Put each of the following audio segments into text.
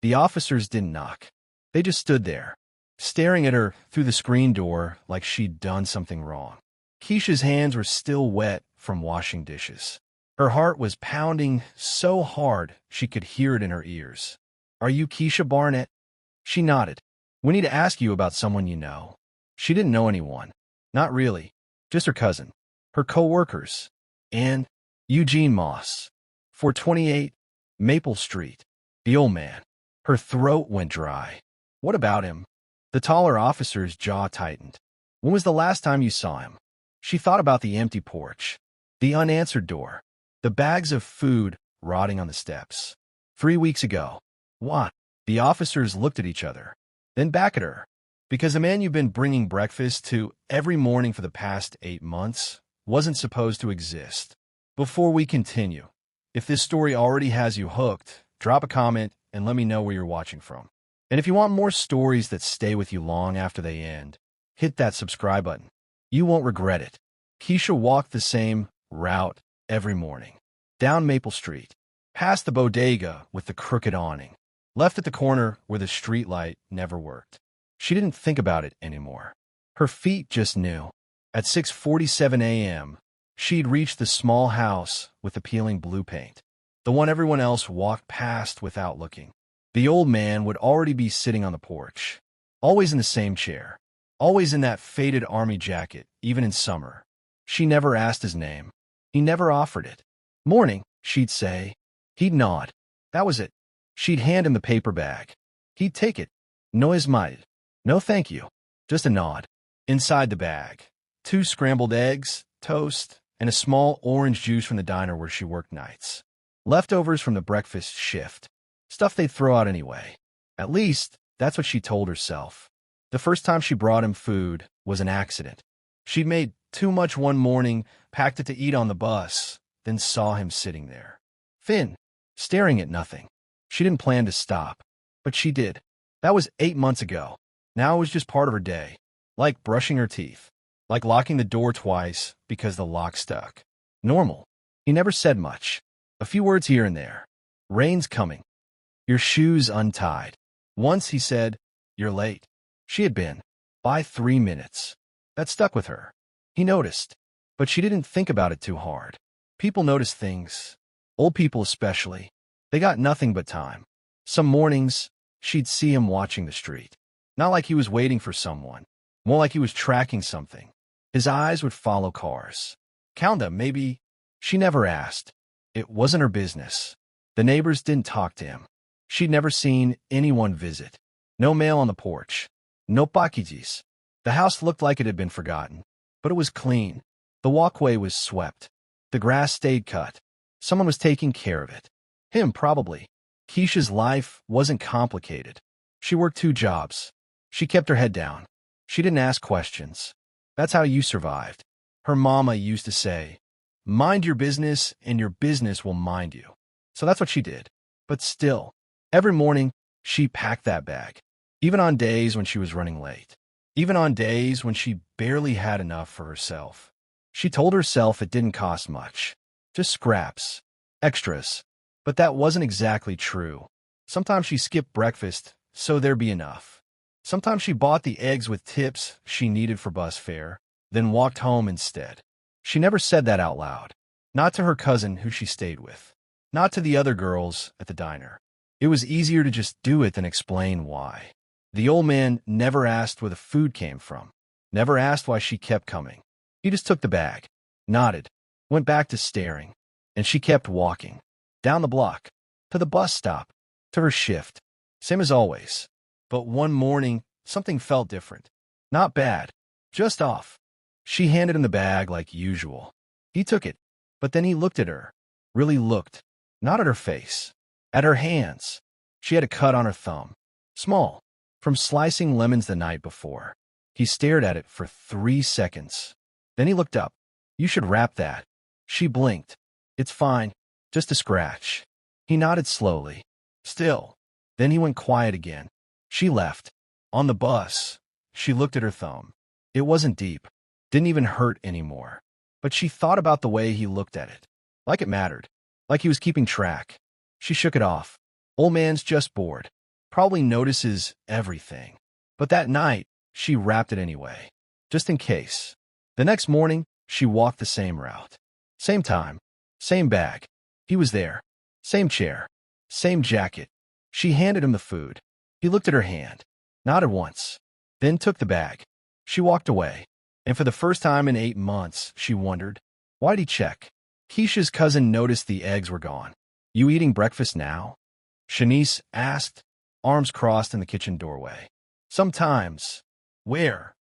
The officers didn't knock. They just stood there, staring at her through the screen door like she'd done something wrong. Keisha's hands were still wet from washing dishes. Her heart was pounding so hard she could hear it in her ears. "Are you Keisha Barnett?" She nodded. "We need to ask you about someone you know." She didn't know anyone. Not really. Just her cousin. Her co-workers. And Eugene Moss. 428 Maple Street. The old man. Her throat went dry. "What about him?" The taller officer's jaw tightened. "When was the last time you saw him?" She thought about the empty porch, the unanswered door, the bags of food rotting on the steps. 3 weeks ago. What? The officers looked at each other, then back at her. "Because the man you've been bringing breakfast to every morning for the past 8 months wasn't supposed to exist." Before we continue, if this story already has you hooked, drop a comment and let me know where you're watching from. And if you want more stories that stay with you long after they end, hit that subscribe button. You won't regret it. Keisha walked the same route every morning. Down Maple Street, past the bodega with the crooked awning, left at the corner where the streetlight never worked. She didn't think about it anymore. Her feet just knew. At 6:47 a.m., she'd reached the small house with the peeling blue paint, the one everyone else walked past without looking. The old man would already be sitting on the porch, always in the same chair, always in that faded army jacket, even in summer. She never asked his name. He never offered it. "Morning," she'd say. He'd nod. That was it. She'd hand him the paper bag. He'd take it. No ismail. No thank you. Just a nod. Inside the bag, 2 scrambled eggs, toast, and a small orange juice from the diner where she worked nights. Leftovers from the breakfast shift. Stuff they'd throw out anyway. At least, that's what she told herself. The first time she brought him food was an accident. She'd made too much one morning, packed it to eat on the bus, then saw him sitting there, thin, staring at nothing. She didn't plan to stop, but she did. That was 8 months ago. Now it was just part of her day, like brushing her teeth, like locking the door twice because the lock stuck. Normal. He never said much. A few words here and there. "Rain's coming. Your shoes untied." Once he said, "You're late." She had been. By 3 minutes. That stuck with her. He noticed, but she didn't think about it too hard. People notice things. Old people especially. They got nothing but time. Some mornings, she'd see him watching the street. Not like he was waiting for someone. More like he was tracking something. His eyes would follow cars. Count them, maybe. She never asked. It wasn't her business. The neighbors didn't talk to him. She'd never seen anyone visit. No mail on the porch. No packages. The house looked like it had been forgotten, but it was clean. The walkway was swept. The grass stayed cut. Someone was taking care of it. Him, probably. Keisha's life wasn't complicated. She worked 2 jobs. She kept her head down. She didn't ask questions. That's how you survived. Her mama used to say, "Mind your business and your business will mind you." So that's what she did. But still, every morning, she packed that bag. Even on days when she was running late. Even on days when she barely had enough for herself. She told herself it didn't cost much. Just scraps. Extras. But that wasn't exactly true. Sometimes she skipped breakfast, so there'd be enough. Sometimes she bought the eggs with tips she needed for bus fare, then walked home instead. She never said that out loud. Not to her cousin who she stayed with. Not to the other girls at the diner. It was easier to just do it than explain why. The old man never asked where the food came from. Never asked why she kept coming. He just took the bag, nodded, went back to staring, and she kept walking. Down the block, to the bus stop, to her shift. Same as always. But one morning, something felt different. Not bad, just off. She handed him the bag like usual. He took it, but then he looked at her. Really looked. Not at her face. At her hands. She had a cut on her thumb. Small. From slicing lemons the night before. He stared at it for 3 seconds. Then he looked up. "You should wrap that." She blinked. "It's fine. Just a scratch." He nodded slowly. Still. Then he went quiet again. She left. On the bus, she looked at her thumb. It wasn't deep. Didn't even hurt anymore. But she thought about the way he looked at it. Like it mattered. Like he was keeping track. She shook it off. Old man's just bored. probably notices everything. But that night, she wrapped it anyway, just in case. The next morning, she walked the same route. Same time, same bag. He was there. Same chair, same jacket. She handed him the food. He looked at her hand, nodded once, then took the bag. She walked away, and for the first time in 8 months, she wondered, why'd he check? Keisha's cousin noticed the eggs were gone. You eating breakfast now? Shanice asked, arms crossed in the kitchen doorway. Sometimes. Where?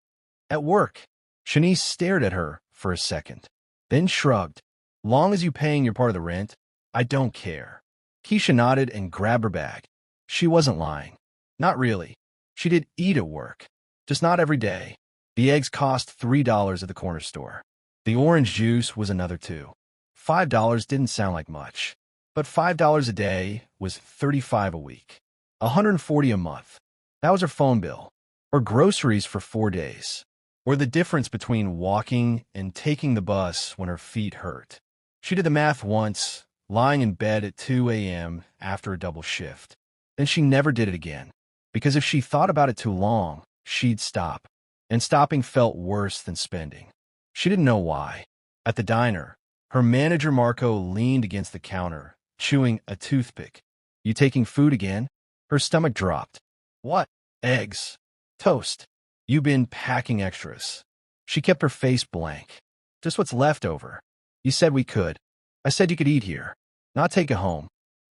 At work. Shanice stared at her for a second, then shrugged. Long as you paying your part of the rent, I don't care. Keisha nodded and grabbed her bag. She wasn't lying. Not really. She did eat at work, just not every day. The eggs cost $3 at the corner store. The orange juice was another $2. $5 didn't sound like much, but $5 a day was $35 a week. $140 a month. That was her phone bill, or groceries for 4 days, or the difference between walking and taking the bus when her feet hurt. She did the math once, lying in bed at 2 a.m. after a double shift. Then she never did it again, because if she thought about it too long, she'd stop. And stopping felt worse than spending. She didn't know why. At the diner, her manager Marco leaned against the counter, chewing a toothpick. You taking food again? Her stomach dropped. What? Eggs. Toast. You been packing extras. She kept her face blank. Just what's left over. You said we could. I said you could eat here, not take it home.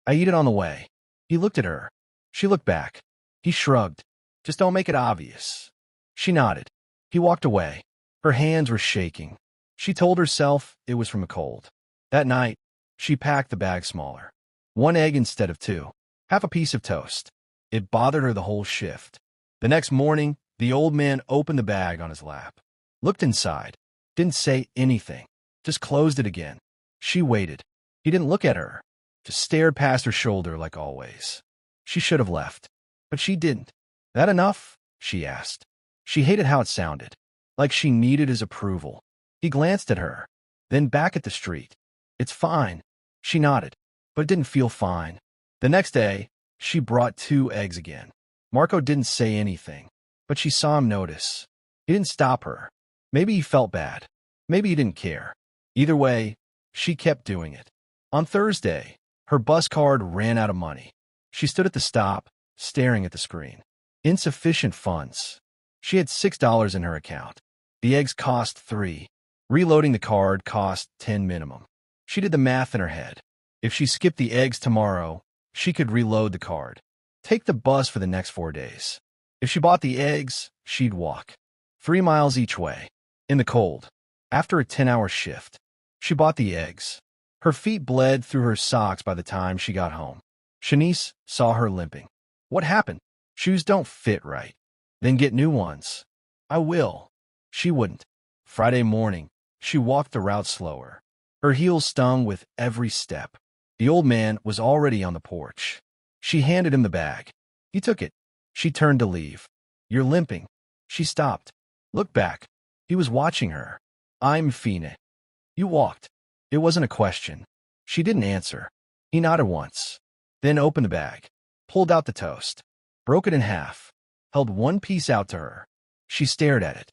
I eat it on the way. He looked at her. She looked back. He shrugged. Just don't make it obvious. She nodded. He walked away. Her hands were shaking. She told herself it was from a cold. That night, she packed the bag smaller. 1 egg instead of 2. Half a piece of toast. It bothered her the whole shift. The next morning, the old man opened the bag on his lap. Looked inside. Didn't say anything. Just closed it again. She waited. He didn't look at her. Just stared past her shoulder like always. She should have left. But she didn't. That enough? She asked. She hated how it sounded. Like she needed his approval. He glanced at her. Then back at the street. It's fine. She nodded. But it didn't feel fine. The next day, she brought 2 eggs again. Marco didn't say anything. But she saw him notice. He didn't stop her. Maybe he felt bad. Maybe he didn't care. Either way, she kept doing it. On Thursday, her bus card ran out of money. She stood at the stop, staring at the screen. Insufficient funds. She had $6 in her account. The eggs cost $3. Reloading the card cost $10 minimum. She did the math in her head. If she skipped the eggs tomorrow, she could reload the card. Take the bus for the next 4 days. If she bought the eggs, she'd walk. 3 miles each way. In the cold. After a 10-hour shift. She bought the eggs. Her feet bled through her socks by the time she got home. Shanice saw her limping. What happened? Shoes don't fit right. Then get new ones. I will. She wouldn't. Friday morning, she walked the route slower. Her heels stung with every step. The old man was already on the porch. She handed him the bag. He took it. She turned to leave. You're limping. She stopped. Looked back. He was watching her. I'm fine. You walked. It wasn't a question. She didn't answer. He nodded once. Then opened the bag. Pulled out the toast. Broke it in half. Held one piece out to her. She stared at it.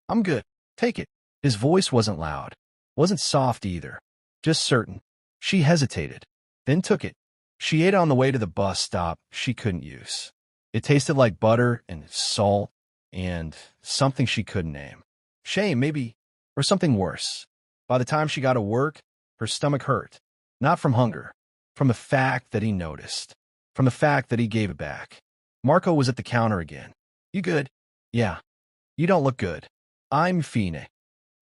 I'm good. Take it. His voice wasn't loud. Wasn't soft either. Just certain. She hesitated. Then took it. She ate it on the way to the bus stop she couldn't use. It tasted like butter and salt and something she couldn't name. Shame, maybe, or something worse. By the time she got to work, her stomach hurt. Not from hunger. From the fact that he noticed. From the fact that he gave it back. Marco was at the counter again. You good? Yeah. You don't look good. I'm fine.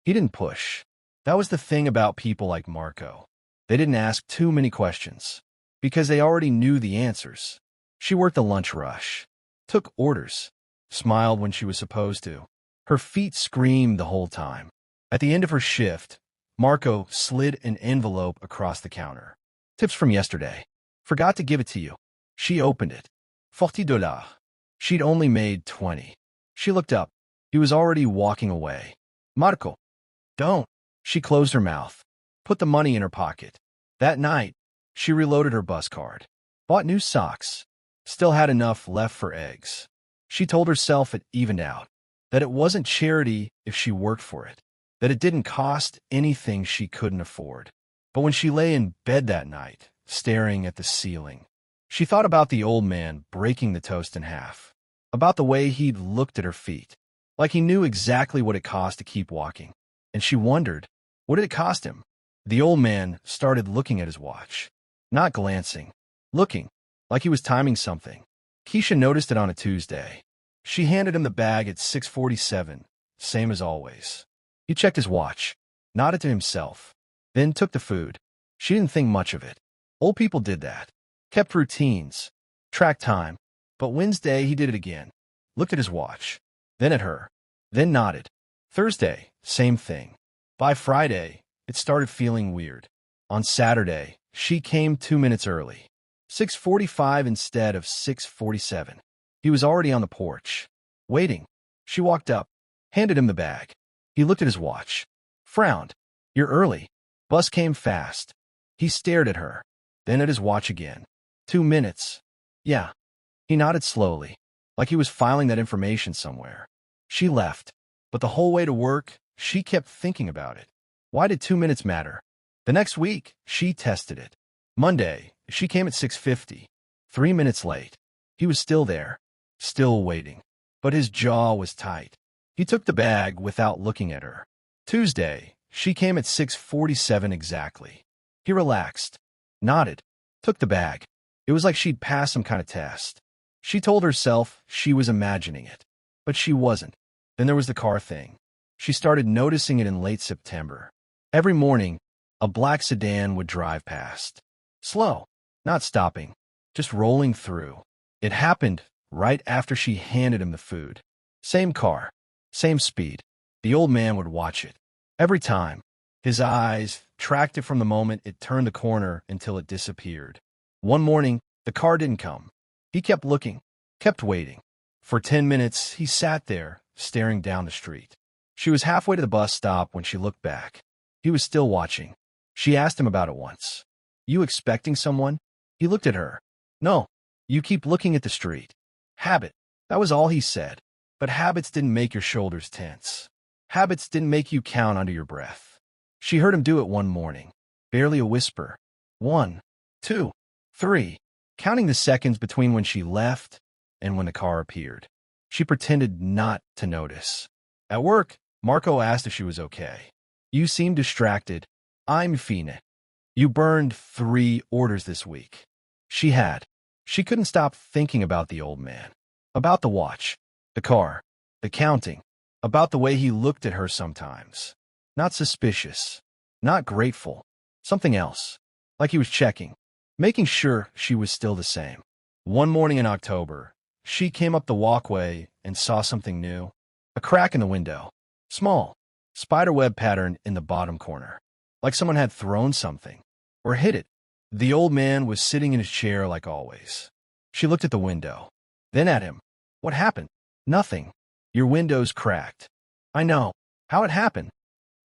He didn't push. That was the thing about people like Marco. They didn't ask too many questions. Because they already knew the answers. She worked the lunch rush. Took orders. Smiled when she was supposed to. Her feet screamed the whole time. At the end of her shift, Marco slid an envelope across the counter. Tips from yesterday. Forgot to give it to you. She opened it. $40. She'd only made 20. She looked up. He was already walking away. Marco. Don't. She closed her mouth. Put the money in her pocket. That night, she reloaded her bus card. Bought new socks. still had enough left for eggs. She told herself it evened out, that it wasn't charity if she worked for it, that it didn't cost anything she couldn't afford. But when she lay in bed that night, staring at the ceiling, she thought about the old man breaking the toast in half, about the way he'd looked at her feet, like he knew exactly what it cost to keep walking. And she wondered, what did it cost him? The old man started looking at his watch, not glancing, looking, like he was timing something. Keisha noticed it on a Tuesday. She handed him the bag at 6:47, same as always. He checked his watch, nodded to himself, then took the food. She didn't think much of it. Old people did that. Kept routines, tracked time. But Wednesday he did it again. Looked at his watch, then at her, then nodded. Thursday, same thing. By Friday, it started feeling weird. On Saturday, she came 2 minutes early. 6:45 instead of 6:47. He was already on the porch, waiting. She walked up, handed him the bag. He looked at his watch, frowned. You're early. Bus came fast. He stared at her, then at his watch again. 2 minutes. Yeah. He nodded slowly, like he was filing that information somewhere. She left, but the whole way to work, she kept thinking about it. Why did 2 minutes matter? The next week, she tested it. Monday, she came at 6:50, 3 minutes late. He was still there, still waiting, but his jaw was tight. He took the bag without looking at her. Tuesday, she came at 6:47 exactly. He relaxed, nodded, took the bag. It was like she'd passed some kind of test. She told herself she was imagining it, but she wasn't. Then there was the car thing. She started noticing it in late September. Every morning, a black sedan would drive past. Slow, not stopping, just rolling through. It happened right after she handed him the food. Same car, same speed. The old man would watch it. Every time, his eyes tracked it from the moment it turned the corner until it disappeared. One morning, the car didn't come. He kept looking, kept waiting. For 10 minutes, he sat there, staring down the street. She was halfway to the bus stop when she looked back. He was still watching. She asked him about it once. You expecting someone? He looked at her. No, you keep looking at the street. Habit. That was all he said. But habits didn't make your shoulders tense. Habits didn't make you count under your breath. She heard him do it one morning. Barely a whisper. 1, 2, 3. Counting the seconds between when she left and when the car appeared. She pretended not to notice. At work, Marco asked if she was okay. You seem distracted. I'm fine. You burned 3 orders this week. She had. She couldn't stop thinking about the old man. About the watch, the car, the counting, about the way he looked at her sometimes. Not suspicious, not grateful, something else. Like he was checking, making sure she was still the same. One morning in October, she came up the walkway and saw something new. A crack in the window. Small. Spiderweb pattern in the bottom corner. Like someone had thrown something. Or hit it. The old man was sitting in his chair like always. She looked at the window. Then at him. What happened? Nothing. Your window's cracked. I know. How it happened?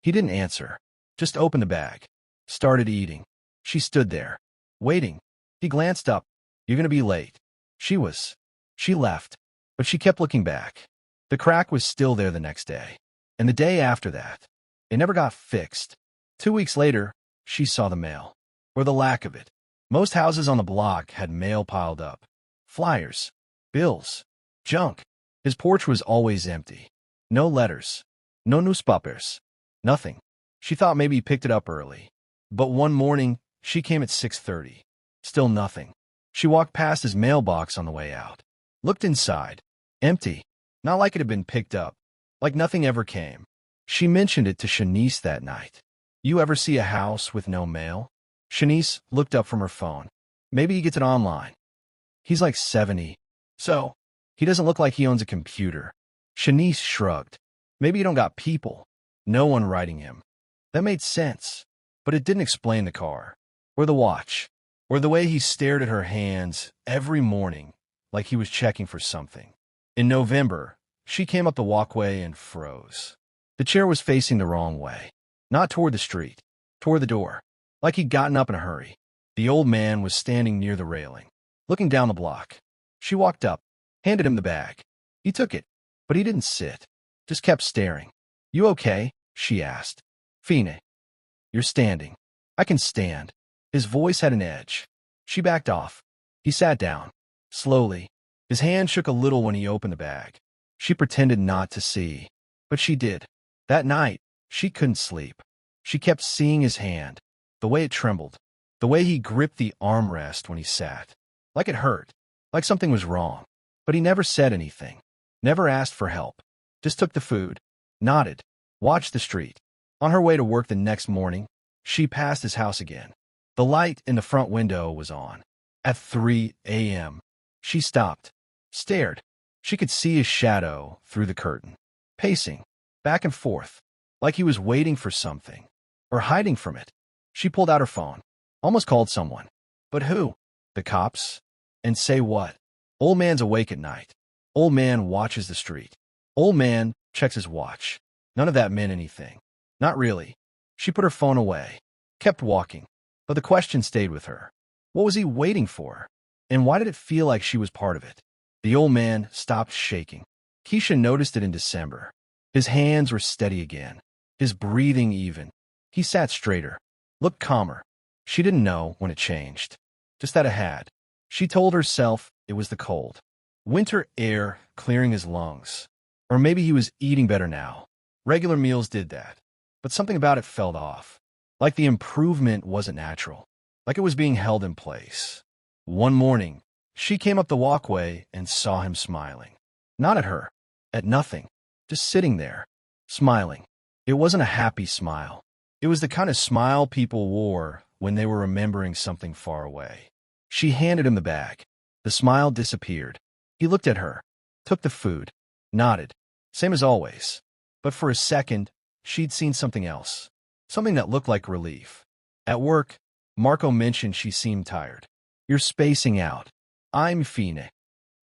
He didn't answer. Just opened the bag. Started eating. She stood there. Waiting. He glanced up. You're gonna be late. She was. She left. But she kept looking back. The crack was still there the next day. And the day after that. It never got fixed. 2 weeks later, she saw the mail. Or the lack of it. Most houses on the block had mail piled up. Flyers. Bills. Junk. His porch was always empty. No letters. No newspapers. Nothing. She thought maybe he picked it up early. But one morning, she came at 6:30. Still nothing. She walked past his mailbox on the way out. Looked inside. Empty. Not like it had been picked up. Like nothing ever came. She mentioned it to Shanice that night. You ever see a house with no mail? Shanice looked up from her phone. Maybe he gets it online. He's like 70. So, he doesn't look like he owns a computer. Shanice shrugged. Maybe you don't got people. No one writing him. That made sense. But it didn't explain the car. Or the watch. Or the way he stared at her hands every morning like he was checking for something. In November, she came up the walkway and froze. The chair was facing the wrong way. Not toward the street. Toward the door. Like he'd gotten up in a hurry. The old man was standing near the railing, looking down the block. She walked up, handed him the bag. He took it, but he didn't sit, just kept staring. You okay? She asked. Fine. You're standing. I can stand. His voice had an edge. She backed off. He sat down. Slowly. His hand shook a little when he opened the bag. She pretended not to see, but she did. That night, she couldn't sleep. She kept seeing his hand, the way it trembled, the way he gripped the armrest when he sat. Like it hurt, like something was wrong. But he never said anything, never asked for help, just took the food, nodded, watched the street. On her way to work the next morning, she passed his house again. The light in the front window was on. At 3 a.m., she stopped, stared. She could see his shadow through the curtain, pacing, back and forth, like he was waiting for something, or hiding from it. She pulled out her phone, almost called someone. But who? The cops? And say what? Old man's awake at night. Old man watches the street. Old man checks his watch. None of that meant anything. Not really. She put her phone away, kept walking, but the question stayed with her. What was he waiting for? And why did it feel like she was part of it? The old man stopped shaking. Keisha noticed it in December. His hands were steady again, his breathing even. He sat straighter, looked calmer. She didn't know when it changed, just that it had. She told herself it was the cold. Winter air clearing his lungs. Or maybe he was eating better now. Regular meals did that. But something about it felt off. Like the improvement wasn't natural. Like it was being held in place. One morning, she came up the walkway and saw him smiling. Not at her, at nothing, just sitting there, smiling. It wasn't a happy smile. It was the kind of smile people wore when they were remembering something far away. She handed him the bag. The smile disappeared. He looked at her, took the food, nodded, same as always. But for a second, she'd seen something else, something that looked like relief. At work, Marco mentioned she seemed tired. You're spacing out. I'm fine.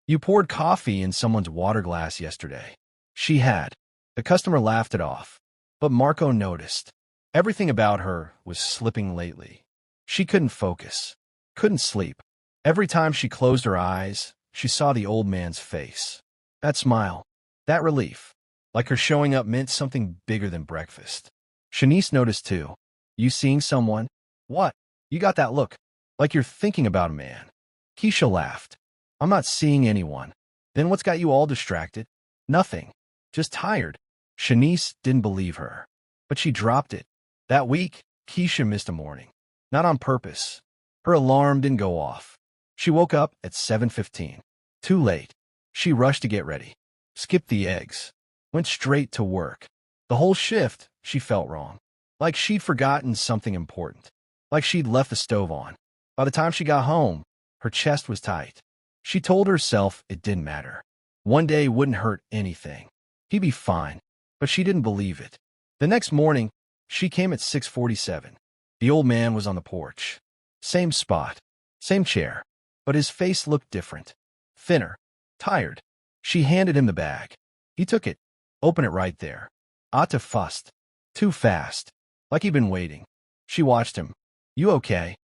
You poured coffee in someone's water glass yesterday. She had. The customer laughed it off. But Marco noticed. Everything about her was slipping lately. She couldn't focus, couldn't sleep. Every time she closed her eyes, she saw the old man's face. That smile, that relief, like her showing up meant something bigger than breakfast. Shanice noticed too. You seeing someone? What? You got that look, like you're thinking about a man. Keisha laughed. I'm not seeing anyone. Then what's got you all distracted? Nothing. Just tired. Shanice didn't believe her. But she dropped it. That week, Keisha missed a morning. Not on purpose. Her alarm didn't go off. She woke up at 7:15. Too late. She rushed to get ready. Skipped the eggs. Went straight to work. The whole shift, she felt wrong. Like she'd forgotten something important. Like she'd left the stove on. By the time she got home, her chest was tight. She told herself it didn't matter. One day wouldn't hurt anything. He'd be fine. But she didn't believe it. The next morning, she came at 6:47. The old man was on the porch. Same spot. Same chair. But his face looked different. Thinner. Tired. She handed him the bag. He took it. Opened it right there. Atta fussed. Too fast. Like he'd been waiting. She watched him. You okay?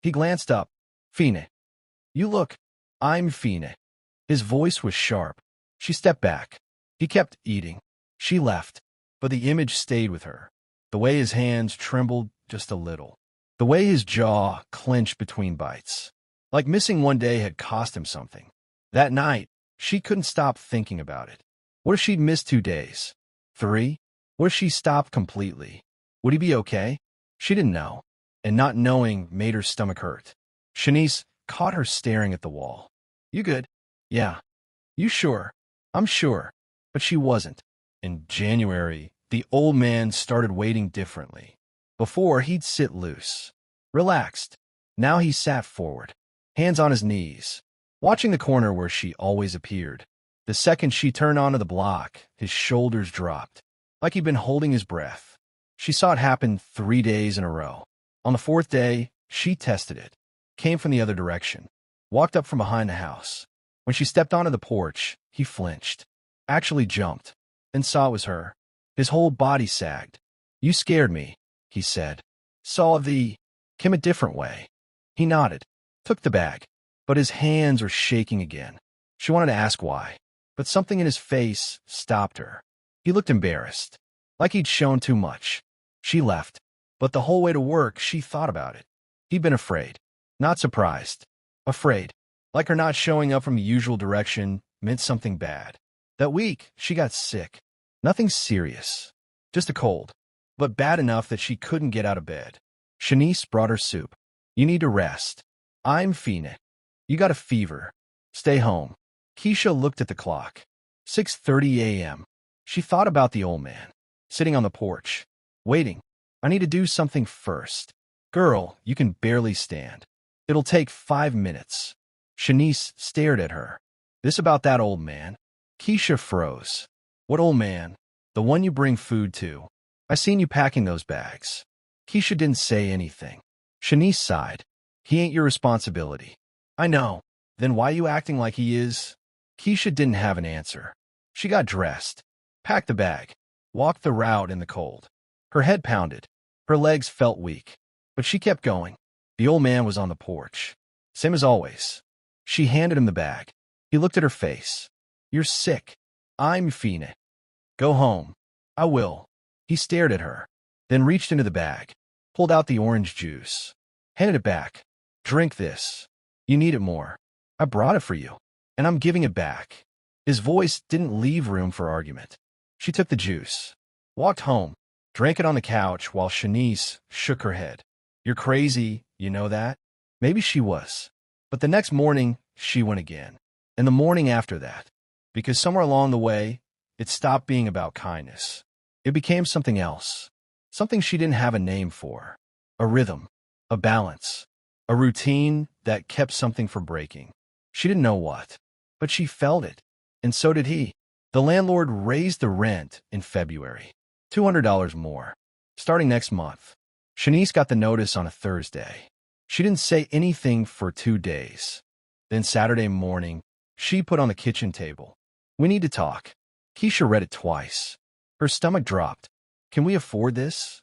He glanced up. Fine. You look. I'm fine. His voice was sharp. She stepped back. He kept eating. She left. But the image stayed with her. The way his hands trembled just a little. The way his jaw clenched between bites. Like missing one day had cost him something. That night, she couldn't stop thinking about it. What if she'd missed 2 days? 3? What if she stopped completely? Would he be okay? She didn't know. And not knowing made her stomach hurt. Shanice caught her staring at the wall. You good? Yeah. You sure? I'm sure. But she wasn't. In January, the old man started waiting differently. Before, he'd sit loose, relaxed. Now he sat forward, hands on his knees, watching the corner where she always appeared. The second she turned onto the block, his shoulders dropped, like he'd been holding his breath. She saw it happen 3 days in a row. On the 4th day, she tested it. Came from the other direction. Walked up from behind the house. When she stepped onto the porch, he flinched. Actually jumped. And saw it was her. His whole body sagged. You scared me, he said. Saw the... came a different way. He nodded. Took the bag. But his hands were shaking again. She wanted to ask why, but something in his face stopped her. He looked embarrassed, like he'd shown too much. She left, but the whole way to work she thought about it. He'd been afraid, not surprised. Afraid, like her not showing up from the usual direction meant something bad. That week, she got sick. Nothing serious, just a cold, but bad enough that she couldn't get out of bed. Shanice brought her soup. You need to rest. I'm feeling it. You got a fever. Stay home. Keisha looked at the clock. 6:30 a.m. She thought about the old man, sitting on the porch, waiting. I need to do something first. Girl, you can barely stand. It'll take 5 minutes. Shanice stared at her. This about that old man? Keisha froze. What old man? The one you bring food to. I seen you packing those bags. Keisha didn't say anything. Shanice sighed. He ain't your responsibility. I know. Then why you acting like he is? Keisha didn't have an answer. She got dressed, packed the bag, walked the route in the cold. Her head pounded. Her legs felt weak. But she kept going. The old man was on the porch. Same as always. She handed him the bag. He looked at her face. You're sick. I'm feeling it. Go home. I will. He stared at her, then reached into the bag, pulled out the orange juice, handed it back. Drink this. You need it more. I brought it for you, and I'm giving it back. His voice didn't leave room for argument. She took the juice, walked home, drank it on the couch while Shanice shook her head. You're crazy, you know that? Maybe she was. But the next morning, she went again. And the morning after that. Because somewhere along the way, it stopped being about kindness. It became something else. Something she didn't have a name for. A rhythm. A balance. A routine that kept something from breaking. She didn't know what. But she felt it. And so did he. The landlord raised the rent in February. $200 more. Starting next month. Shanice got the notice on a Thursday. She didn't say anything for 2 days. Then Saturday morning, she put on the kitchen table. We need to talk. Keisha read it twice. Her stomach dropped. Can we afford this?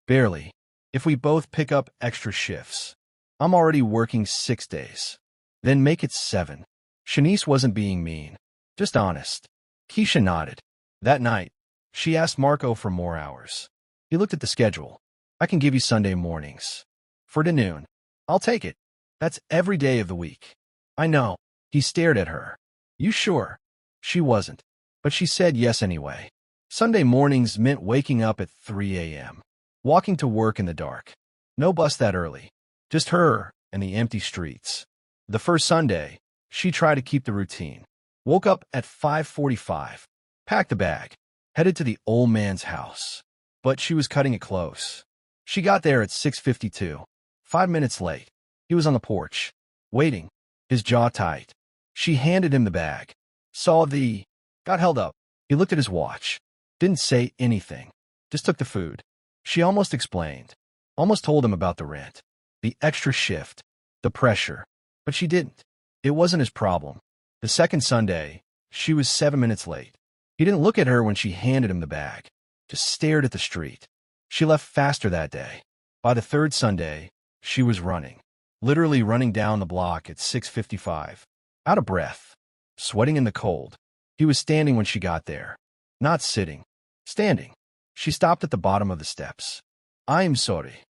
Barely. If we both pick up extra shifts. I'm already working 6 days. Then make it 7. Shanice wasn't being mean. Just honest. Keisha nodded. That night, she asked Marco for more hours. He looked at the schedule. I can give you Sunday mornings. For to noon. I'll take it. That's every day of the week. I know. He stared at her. You sure? She wasn't. But she said yes anyway. Sunday mornings meant waking up at 3 a.m. Walking to work in the dark. No bus that early. Just her and the empty streets. The first Sunday, she tried to keep the routine. Woke up at 5:45. Packed the bag. Headed to the old man's house. But she was cutting it close. She got there at 6:52. 5 minutes late. He was on the porch, waiting, his jaw tight. She handed him the bag. Got held up. He looked at his watch. Didn't say anything. Just took the food. She almost explained. Almost told him about the rent. The extra shift. The pressure. But she didn't. It wasn't his problem. The second Sunday, she was 7 minutes late. He didn't look at her when she handed him the bag. Just stared at the street. She left faster that day. By the third Sunday, she was running. Literally running down the block at 6:55. Out of breath. Sweating in the cold. He was standing when she got there. Not sitting. Standing. She stopped at the bottom of the steps. I'm sorry.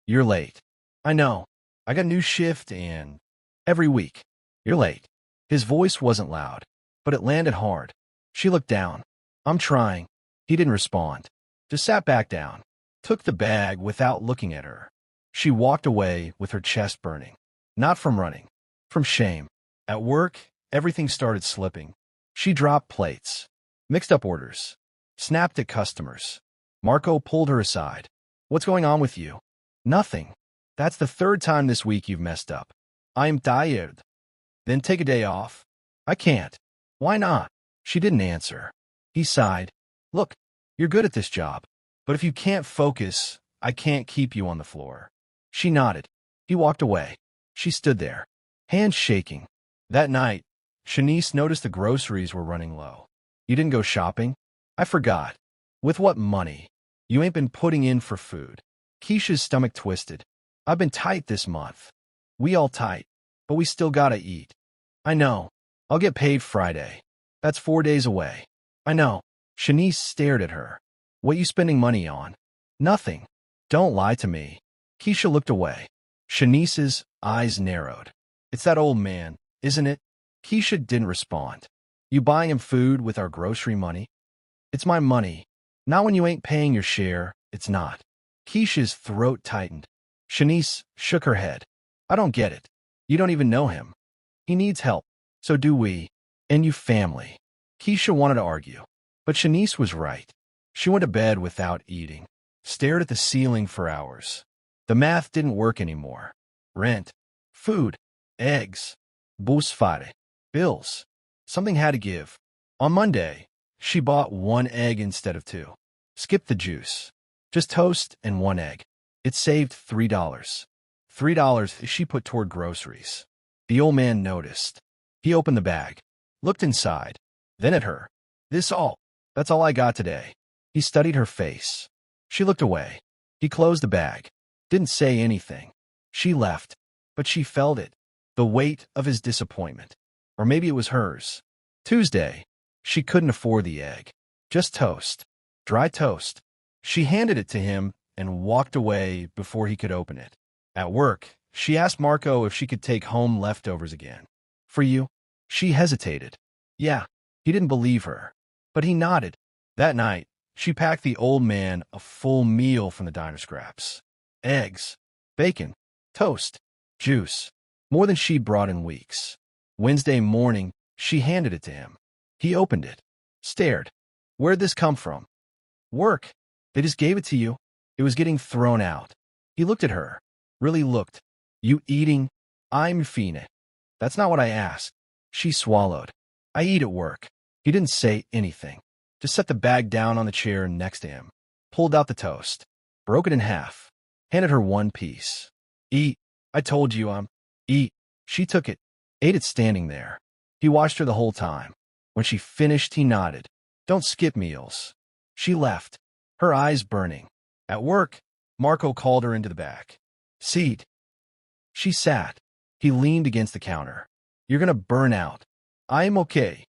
You're late. I know. I got a new shift and... Every week. You're late. His voice wasn't loud, but it landed hard. She looked down. I'm trying. He didn't respond. Just sat back down. Took the bag without looking at her. She walked away with her chest burning. Not from running. From shame. At work, everything started slipping. She dropped plates. Mixed up orders. Snapped at customers. Marco pulled her aside. What's going on with you? Nothing. That's the third time this week you've messed up. I'm tired. Then take a day off. I can't. Why not? She didn't answer. He sighed. Look, you're good at this job. But if you can't focus, I can't keep you on the floor. She nodded. He walked away. She stood there, hands shaking. That night, Shanice noticed the groceries were running low. You didn't go shopping? I forgot. With what money? You ain't been putting in for food. Keisha's stomach twisted. I've been tight this month. We all tight, but we still gotta eat. I know. I'll get paid Friday. That's 4 days away. I know. Shanice stared at her. What you spending money on? Nothing. Don't lie to me. Keisha looked away. Shanice's eyes narrowed. It's that old man, isn't it? Keisha didn't respond. You buying him food with our grocery money? It's my money. Not when you ain't paying your share, it's not. Keisha's throat tightened. Shanice shook her head. I don't get it. You don't even know him. He needs help. So do we. And you family. Keisha wanted to argue. But Shanice was right. She went to bed without eating. Stared at the ceiling for hours. The math didn't work anymore. Rent. Food. Eggs. Busfare. Bills. Something had to give. On Monday, she bought 1 egg instead of 2. Skipped the juice. Just toast and 1 egg. It saved $3. $3 she put toward groceries. The old man noticed. He opened the bag. Looked inside. Then at her. This all. That's all I got today. He studied her face. She looked away. He closed the bag. Didn't say anything. She left. But she felt it. The weight of his disappointment. Or maybe it was hers. Tuesday. She couldn't afford the egg. Just toast. Dry toast. She handed it to him and walked away before he could open it. At work, she asked Marco if she could take home leftovers again. For you? She hesitated. Yeah. He didn't believe her. But he nodded. That night, she packed the old man a full meal from the diner scraps. Eggs, bacon, toast, juice. More than she'd brought in weeks. Wednesday morning, she handed it to him. He opened it. Stared. Where'd this come from? Work. They just gave it to you. It was getting thrown out. He looked at her. Really looked. You eating? I'm fine. That's not what I asked. She swallowed. I eat at work. He didn't say anything. Just set the bag down on the chair next to him. Pulled out the toast. Broke it in half. Handed her 1 piece. Eat. I told you Eat. She took it. Ate it standing there. He watched her the whole time. When she finished, he nodded. Don't skip meals. She left. Her eyes burning. At work, Marco called her into the back. Seat. She sat. He leaned against the counter. You're gonna burn out. I am okay.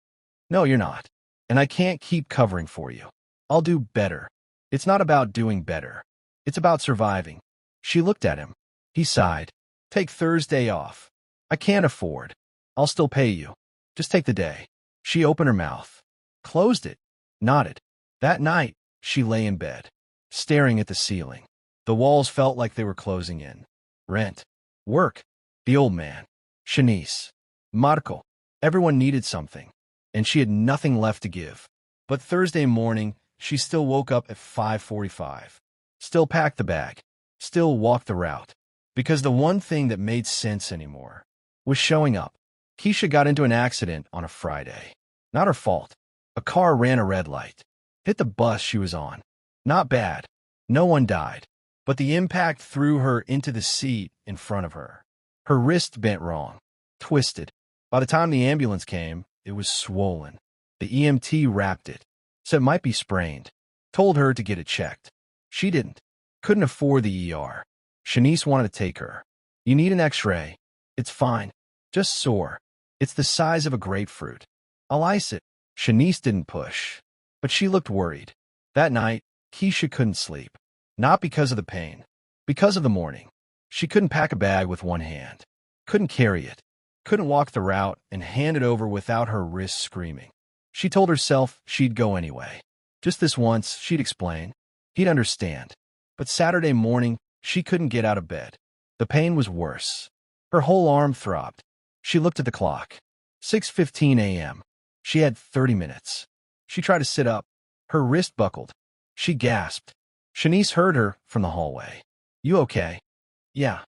No, you're not. And I can't keep covering for you. I'll do better. It's not about doing better. It's about surviving. She looked at him. He sighed. Take Thursday off. I can't afford. I'll still pay you. Just take the day. She opened her mouth. Closed it. Nodded. That night, she lay in bed, staring at the ceiling. The walls felt like they were closing in. Rent. Work. The old man. Shanice. Marco. Everyone needed something, and she had nothing left to give. But Thursday morning, she still woke up at 5:45. Still packed the bag. Still walked the route. Because the one thing that made sense anymore was showing up. Keisha got into an accident on a Friday. Not her fault. A car ran a red light. Hit the bus she was on. Not bad. No one died. But the impact threw her into the seat in front of her. Her wrist bent wrong. Twisted. By the time the ambulance came, it was swollen. The EMT wrapped it. Said it might be sprained. Told her to get it checked. She didn't. Couldn't afford the ER. Shanice wanted to take her. You need an x-ray. It's fine. Just sore. It's the size of a grapefruit. I'll ice it. Shanice didn't push. But she looked worried. That night, Keisha couldn't sleep. Not because of the pain. Because of the morning. She couldn't pack a bag with one hand. Couldn't carry it. Couldn't walk the route and hand it over without her wrists screaming. She told herself she'd go anyway. Just this once, she'd explain. He'd understand. But Saturday morning, she couldn't get out of bed. The pain was worse. Her whole arm throbbed. She looked at the clock. 6:15 a.m. She had 30 minutes. She tried to sit up. Her wrist buckled. She gasped. Shanice heard her from the hallway. You okay? Yeah.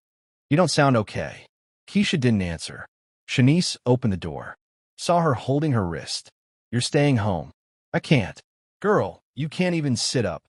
You don't sound okay. Keisha didn't answer. Shanice opened the door. Saw her holding her wrist. You're staying home. I can't. Girl, you can't even sit up.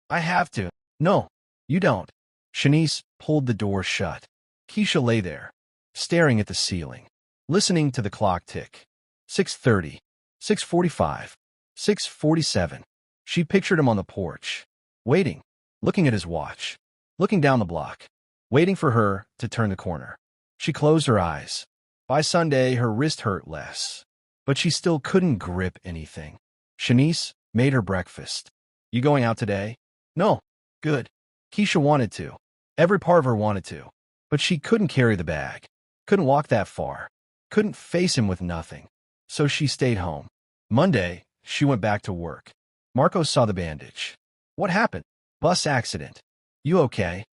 I have to. No, you don't. Shanice pulled the door shut. Keisha lay there, staring at the ceiling, listening to the clock tick. 6:30, 6:45, 6:47. She pictured him on the porch, waiting, looking at his watch, looking down the block, waiting for her to turn the corner. She closed her eyes. By Sunday, her wrist hurt less. but she still couldn't grip anything. Shanice made her breakfast. You going out today? No. Good. Keisha wanted to. Every part of her wanted to. But she couldn't carry the bag. Couldn't walk that far. Couldn't face him with nothing. So she stayed home. Monday, she went back to work. Marco saw the bandage. What happened? Bus accident. You okay?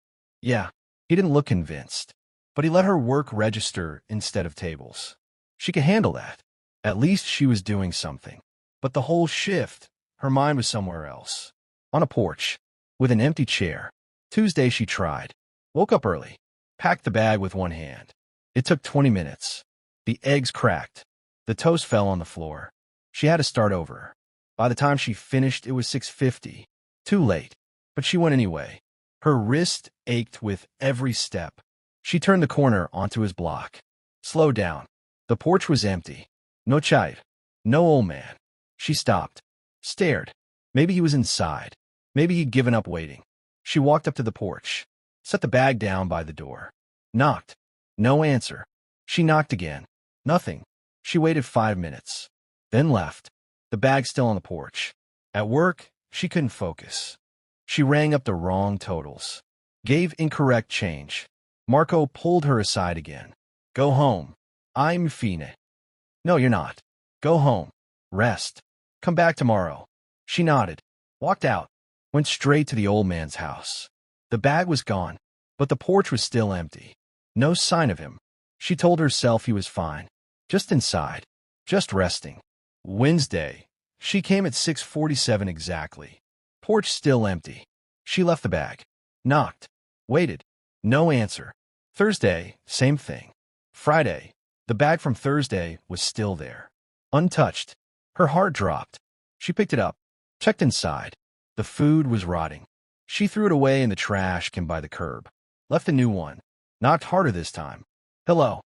Yeah. He didn't look convinced. But he let her work register instead of tables. She could handle that. At least she was doing something. But the whole shift, her mind was somewhere else. On a porch, with an empty chair. Tuesday she tried. Woke up early. Packed the bag with one hand. It took 20 minutes. The eggs cracked. The toast fell on the floor. She had to start over. By the time she finished, it was 6:50. Too late. But she went anyway. Her wrist ached with every step. She turned the corner onto his block. Slowed down. The porch was empty. No child. No old man. She stopped. Stared. Maybe he was inside. Maybe he'd given up waiting. She walked up to the porch. Set the bag down by the door. Knocked. No answer. She knocked again. Nothing. She waited 5 minutes. Then left. The bag still on the porch. At work, she couldn't focus. She rang up the wrong totals. Gave incorrect change. Marco pulled her aside again. Go home. I'm Fina. No, you're not. Go home. Rest. Come back tomorrow. She nodded. Walked out. Went straight to the old man's house. The bag was gone, but the porch was still empty. No sign of him. She told herself he was fine. Just inside. Just resting. Wednesday. She came at 6:47 exactly. Porch still empty. She left the bag. Knocked. Waited. No answer. Thursday, same thing. Friday. The bag from Thursday was still there. Untouched. Her heart dropped. She picked it up. Checked inside. The food was rotting. She threw it away in the trash can by the curb. Left a new one. Knocked harder this time. Hello.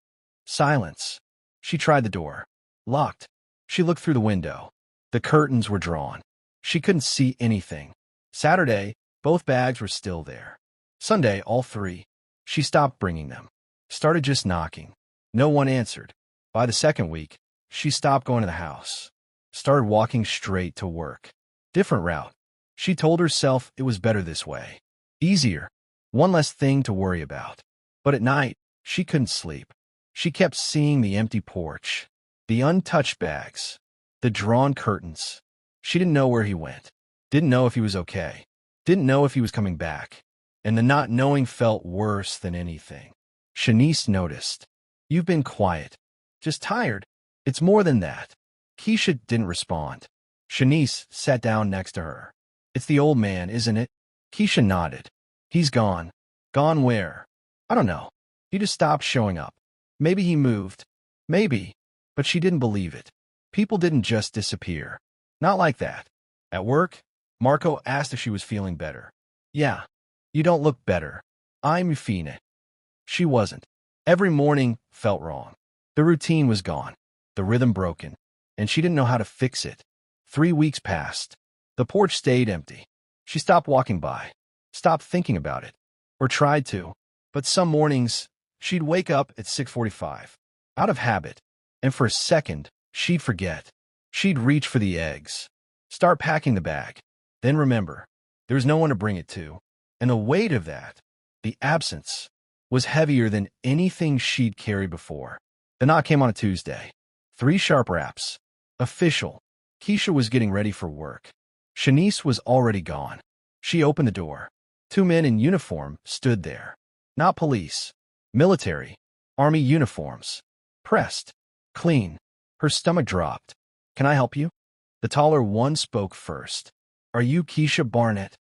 Silence. She tried the door. Locked. She looked through the window. The curtains were drawn. She couldn't see anything. Saturday, both bags were still there. Sunday, all three. She stopped bringing them. Started just knocking. No one answered. By the second week, she stopped going to the house. Started walking straight to work. Different route. She told herself it was better this way. Easier. One less thing to worry about. But at night, she couldn't sleep. She kept seeing the empty porch, the untouched bags, the drawn curtains. She didn't know where he went. Didn't know if he was okay. Didn't know if he was coming back. And the not knowing felt worse than anything. Shanice noticed. You've been quiet. Just tired. It's more than that. Keisha didn't respond. Shanice sat down next to her. It's the old man, isn't it? Keisha nodded. He's gone. Gone where? I don't know. He just stopped showing up. Maybe he moved. Maybe. But she didn't believe it. People didn't just disappear. Not like that. At work, Marco asked if she was feeling better. Yeah. You don't look better. I'm Fina. She wasn't. Every morning felt wrong. The routine was gone. The rhythm broken. And she didn't know how to fix it. 3 weeks passed. The porch stayed empty. She stopped walking by. Stopped thinking about it. Or tried to. But some mornings, she'd wake up at 6:45. Out of habit. And for a second, she'd forget. She'd reach for the eggs. Start packing the bag. Then remember, there was no one to bring it to. And the weight of that, the absence, was heavier than anything she'd carried before. The knock came on a Tuesday. 3 sharp raps. Official. Keisha was getting ready for work. Shanice was already gone. She opened the door. 2 men in uniform stood there. Not police. Military. Army uniforms. Pressed. Clean. Her stomach dropped. Can I help you? The taller one spoke first. Are you Keisha Barnett?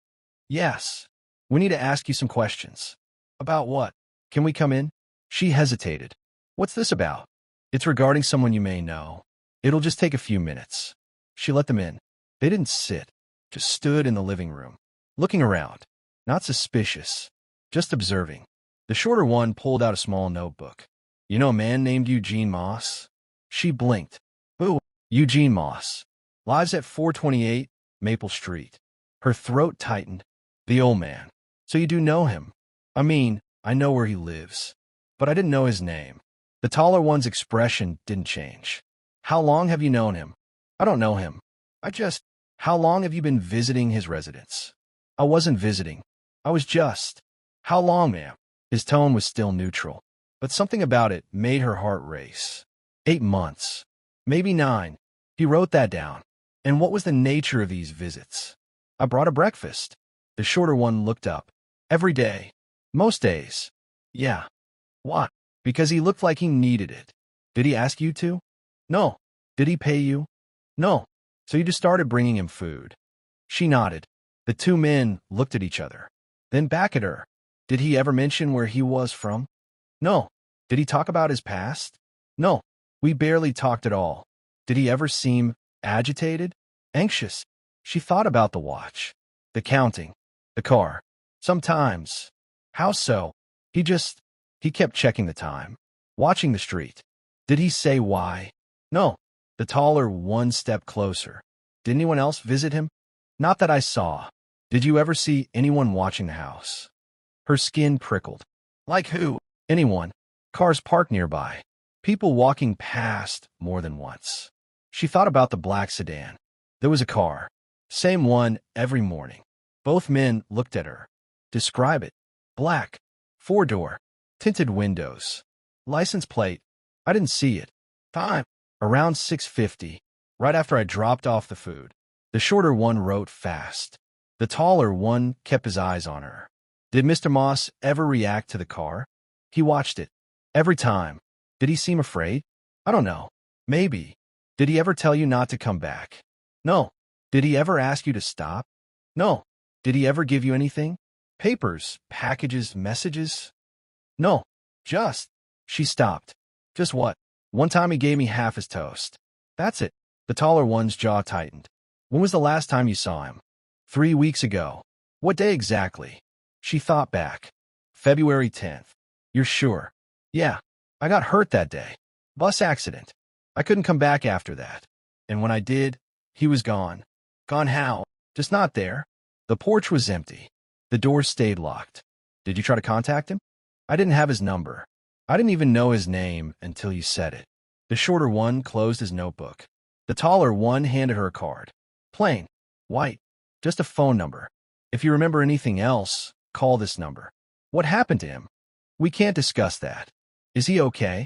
Yes. We need to ask you some questions. About what? Can we come in? She hesitated. What's this about? It's regarding someone you may know. It'll just take a few minutes. She let them in. They didn't sit. Just stood in the living room. Looking around. Not suspicious. Just observing. The shorter one pulled out a small notebook. You know a man named Eugene Moss? She blinked. Who? Eugene Moss. Lives at 428 Maple Street. Her throat tightened. The old man. So you do know him? I mean, I know where he lives. But I didn't know his name. The taller one's expression didn't change. How long have you known him? I don't know him. I just, how long have you been visiting his residence? I wasn't visiting. I was just, how long, ma'am? His tone was still neutral, but something about it made her heart race. 8 months. Maybe 9. He wrote that down. And what was the nature of these visits? I brought a breakfast. The shorter one looked up. Every day. Most days. Yeah. Why? Because he looked like he needed it. Did he ask you to? No. Did he pay you? No. So you just started bringing him food. She nodded. The two men looked at each other. Then back at her. Did he ever mention where he was from? No. Did he talk about his past? No. We barely talked at all. Did he ever seem agitated? Anxious? She thought about the watch. The counting. The car. Sometimes. How so? He kept checking the time. Watching the street. Did he say why? No. The taller one stepped closer. Did anyone else visit him? Not that I saw. Did you ever see anyone watching the house? Her skin prickled. Like who? Anyone. Cars parked nearby. People walking past more than once. She thought about the black sedan. There was a car. Same one every morning. Both men looked at her. Describe it. Black. 4-door. Tinted windows. License plate. I didn't see it. Time. Around 6:50. Right after I dropped off the food. The shorter one wrote fast. The taller one kept his eyes on her. Did Mr. Moss ever react to the car? He watched it. Every time. Did he seem afraid? I don't know. Maybe. Did he ever tell you not to come back? No. Did he ever ask you to stop? No. Did he ever give you anything? Papers, packages, messages? No. Just. She stopped. Just what? One time he gave me half his toast. That's it. The taller one's jaw tightened. When was the last time you saw him? 3 weeks ago. What day exactly? She thought back. February 10th. You're sure? Yeah. I got hurt that day. Bus accident. I couldn't come back after that. And when I did, he was gone. Gone how? Just not there. The porch was empty. The door stayed locked. Did you try to contact him? I didn't have his number. I didn't even know his name until you said it. The shorter one closed his notebook. The taller one handed her a card. Plain. White. Just a phone number. If you remember anything else, call this number. What happened to him? We can't discuss that. Is he okay?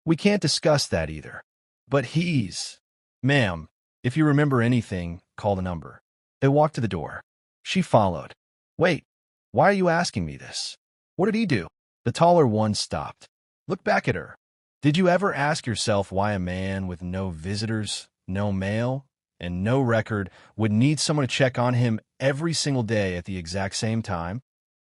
We can't discuss that either. But he's... Ma'am, if you remember anything, call the number. They walked to the door. She followed. Wait, why are you asking me this? What did he do? The taller one stopped. Look back at her. Did you ever ask yourself why a man with no visitors, no mail, and no record would need someone to check on him every single day at the exact same time?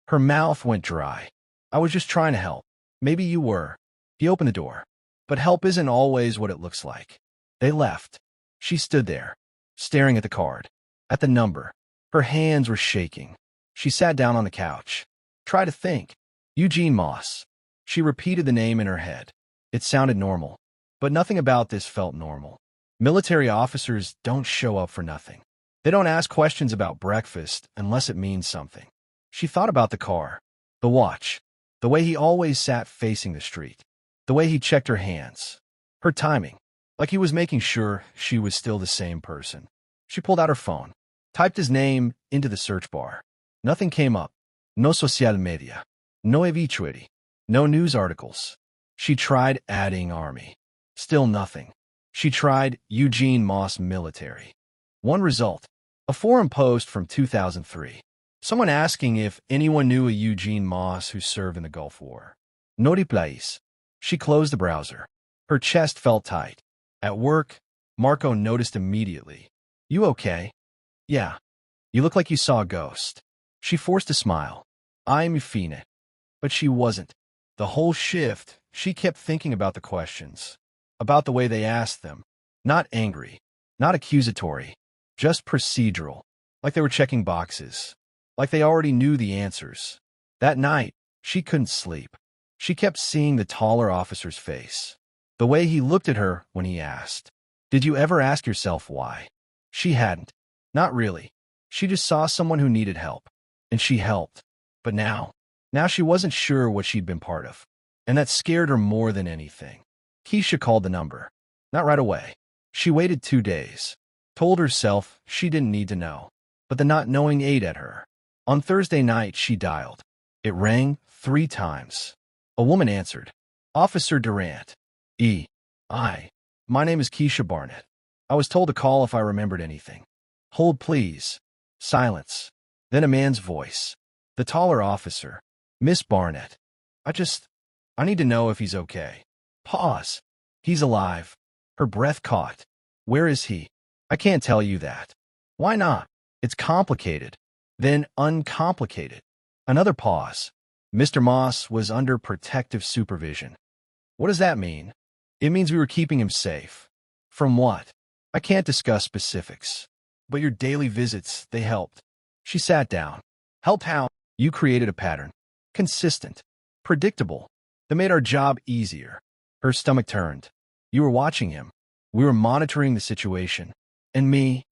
Her mouth went dry. I was just trying to help. Maybe you were. He opened the door. But help isn't always what it looks like. They left. She stood there, staring at the card, at the number. Her hands were shaking. She sat down on the couch. Try to think. Eugene Moss. She repeated the name in her head. It sounded normal. But nothing about this felt normal. Military officers don't show up for nothing. They don't ask questions about breakfast unless it means something. She thought about the car, the watch, the way he always sat facing the street, the way he checked her hands, her timing, like he was making sure she was still the same person. She pulled out her phone, typed his name into the search bar. Nothing came up. No social media. No obituary. No news articles. She tried adding army. Still nothing. She tried Eugene Moss military. One result. A forum post from 2003. Someone asking if anyone knew a Eugene Moss who served in the Gulf War. No replies. She closed the browser. Her chest felt tight. At work, Marco noticed immediately. You okay? Yeah. You look like you saw a ghost. She forced a smile. I'm fine. But she wasn't. The whole shift, she kept thinking about the questions. About the way they asked them. Not angry. Not accusatory. Just procedural. Like they were checking boxes. Like they already knew the answers. That night, she couldn't sleep. She kept seeing the taller officer's face. The way he looked at her when he asked, "Did you ever ask yourself why?" She hadn't. Not really. She just saw someone who needed help. And she helped. But now she wasn't sure what she'd been part of. And that scared her more than anything. Keisha called the number. Not right away. She waited 2 days, told herself she didn't need to know, but the not knowing ate at her. On Thursday night, she dialed. It rang 3 times. A woman answered. Officer Durant. My name is Keisha Barnett. I was told to call if I remembered anything. Hold, please. Silence. Then a man's voice. The taller officer. Miss Barnett. I need to know if he's okay. Pause. He's alive. Her breath caught. Where is he? I can't tell you that. Why not? It's complicated. Then uncomplicated. Another pause. Mr. Moss was under protective supervision. What does that mean? It means we were keeping him safe. From what? I can't discuss specifics. But your daily visits, they helped. She sat down. Helped how? You created a pattern. Consistent. Predictable. That made our job easier. Her stomach turned. You were watching him. We were monitoring the situation. And me?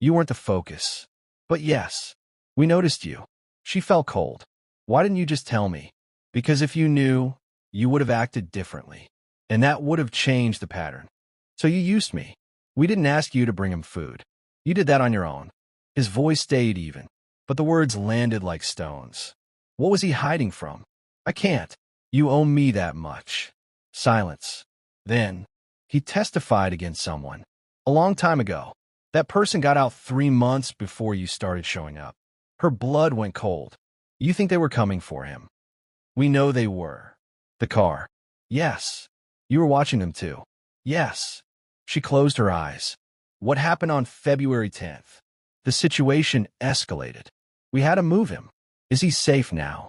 You weren't the focus. But yes, we noticed you. She felt cold. Why didn't you just tell me? Because if you knew, you would have acted differently. And that would have changed the pattern. So you used me. We didn't ask you to bring him food. You did that on your own. His voice stayed even, but the words landed like stones. What was he hiding from? I can't. You owe me that much. Silence. Then, he testified against someone. A long time ago. That person got out 3 months before you started showing up. Her blood went cold. You think they were coming for him? We know they were. The car. Yes. You were watching them too. Yes. She closed her eyes. What happened on February 10th? The situation escalated. We had to move him. Is he safe now?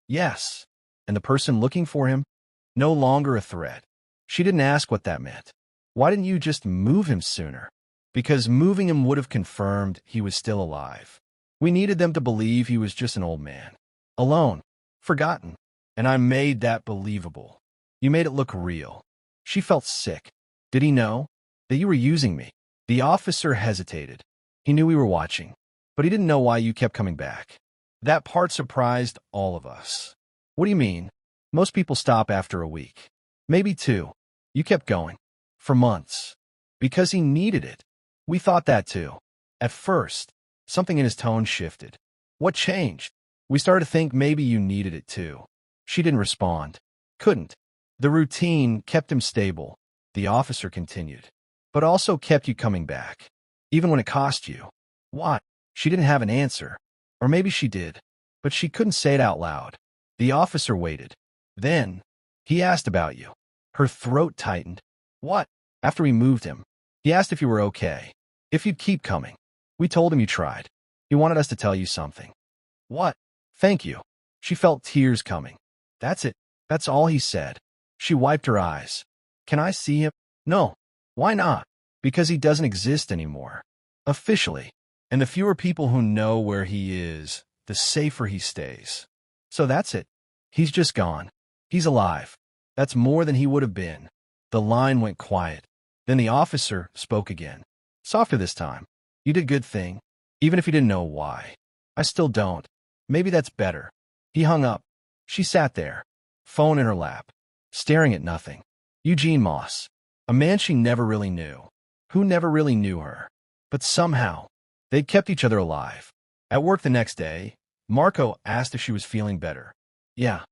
Yes. And the person looking for him? No longer a threat. She didn't ask what that meant. Why didn't you just move him sooner? Because moving him would have confirmed he was still alive. We needed them to believe he was just an old man. Alone. Forgotten. And I made that believable. You made it look real. She felt sick. Did he know? That you were using me? The officer hesitated. He knew we were watching, but he didn't know why you kept coming back. That part surprised all of us. What do you mean? Most people stop after a week. Maybe 2. You kept going. For months. Because he needed it. We thought that too. At first, something in his tone shifted. What changed? We started to think maybe you needed it too. She didn't respond. Couldn't. The routine kept him stable. The officer continued. But also kept you coming back. Even when it cost you. What? She didn't have an answer. Or maybe she did. But she couldn't say it out loud. The officer waited. Then, he asked about you. Her throat tightened. What? After we moved him. He asked if you were okay. If you'd keep coming. We told him you tried. He wanted us to tell you something. What? Thank you. She felt tears coming. That's it. That's all he said. She wiped her eyes. Can I see him? No. Why not? Because he doesn't exist anymore. Officially. And the fewer people who know where he is, the safer he stays. So that's it. He's just gone. He's alive. That's more than he would have been. The line went quiet. Then the officer spoke again. Softer this time. You did a good thing, even if you didn't know why. I still don't. Maybe that's better. He hung up. She sat there, phone in her lap, staring at nothing. Eugene Moss. A man she never really knew. Who never really knew her. But somehow, they'd kept each other alive. At work the next day, Marco asked if she was feeling better. Yeah.